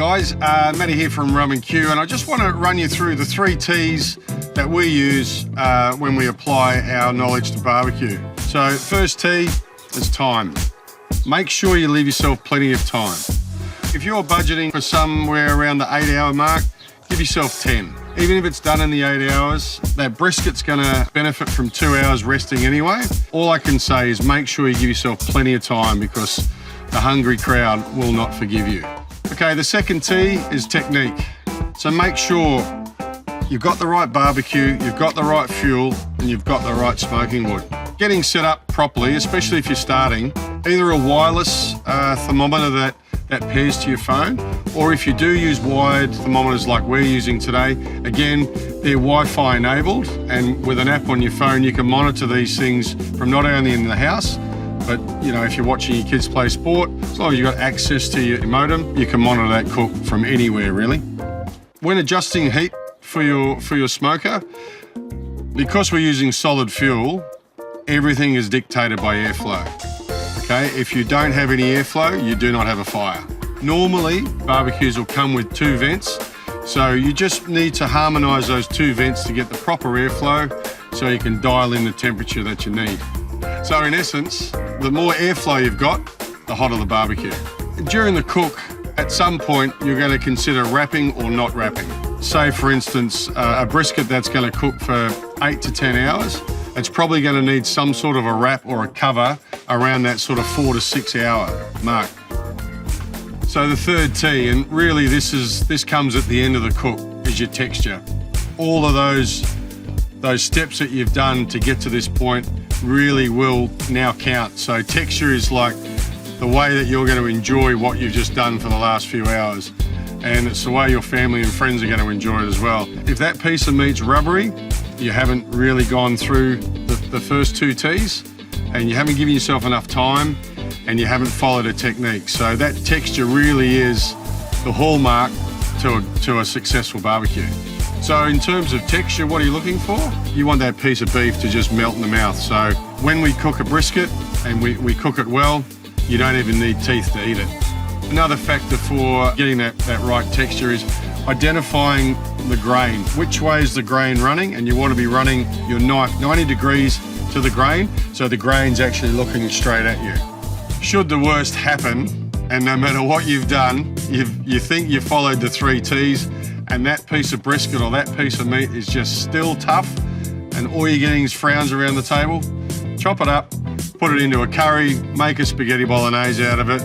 guys, Matty here from Rum and Que, and I just want to run you through the 3 T's that we use when we apply our knowledge to barbecue. So first T is time. Make sure you leave yourself plenty of time. If you're budgeting for somewhere around the 8-hour mark, give yourself 10. Even if it's done in the 8 hours, that brisket's gonna benefit from 2 hours resting anyway. All I can say is make sure you give yourself plenty of time, because the hungry crowd will not forgive you. Okay, the second T is technique. So make sure you've got the right barbecue, you've got the right fuel, and you've got the right smoking wood. Getting set up properly, especially if you're starting, either a wireless thermometer that pairs to your phone, or if you do use wired thermometers like we're using today, again, they're Wi-Fi enabled, and with an app on your phone, you can monitor these things from not only in the house, but you know, if you're watching your kids play sport, as long as you've got access to your modem, you can monitor that cook from anywhere, really. When adjusting heat for your smoker, because we're using solid fuel, everything is dictated by airflow. Okay, if you don't have any airflow, you do not have a fire. Normally, barbecues will come with 2 vents, so you just need to harmonise those 2 vents to get the proper airflow so you can dial in the temperature that you need. So in essence, the more airflow you've got, the hotter the barbecue. During the cook, at some point, you're going to consider wrapping or not wrapping. Say, for instance, a brisket that's going to cook for 8 to 10 hours, it's probably going to need some sort of a wrap or a cover around that sort of 4 to 6 hour mark. So the third T, and really this comes at the end of the cook, is your texture. All of those steps that you've done to get to this point really will now count. So texture is like the way that you're going to enjoy what you've just done for the last few hours. And it's the way your family and friends are going to enjoy it as well. If that piece of meat's rubbery, you haven't really gone through the first 2 T's, and you haven't given yourself enough time, and you haven't followed a technique. So that texture really is the hallmark to a successful barbecue. So in terms of texture, what are you looking for? You want that piece of beef to just melt in the mouth. So when we cook a brisket, and we cook it well, you don't even need teeth to eat it. Another factor for getting that right texture is identifying the grain. Which way is the grain running? And you want to be running your knife 90 degrees to the grain, so the grain's actually looking straight at you. Should the worst happen, and no matter what you've done, you think you followed the 3 T's, and that piece of brisket or that piece of meat is just still tough, and all you're getting is frowns around the table, chop it up, put it into a curry, make a spaghetti bolognese out of it,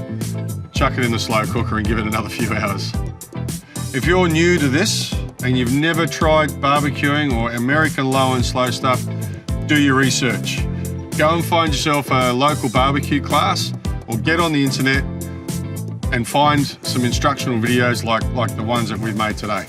chuck it in the slow cooker and give it another few hours. If you're new to this and you've never tried barbecuing or American low and slow stuff, do your research. Go and find yourself a local barbecue class, or get on the internet and find some instructional videos like the ones that we've made today.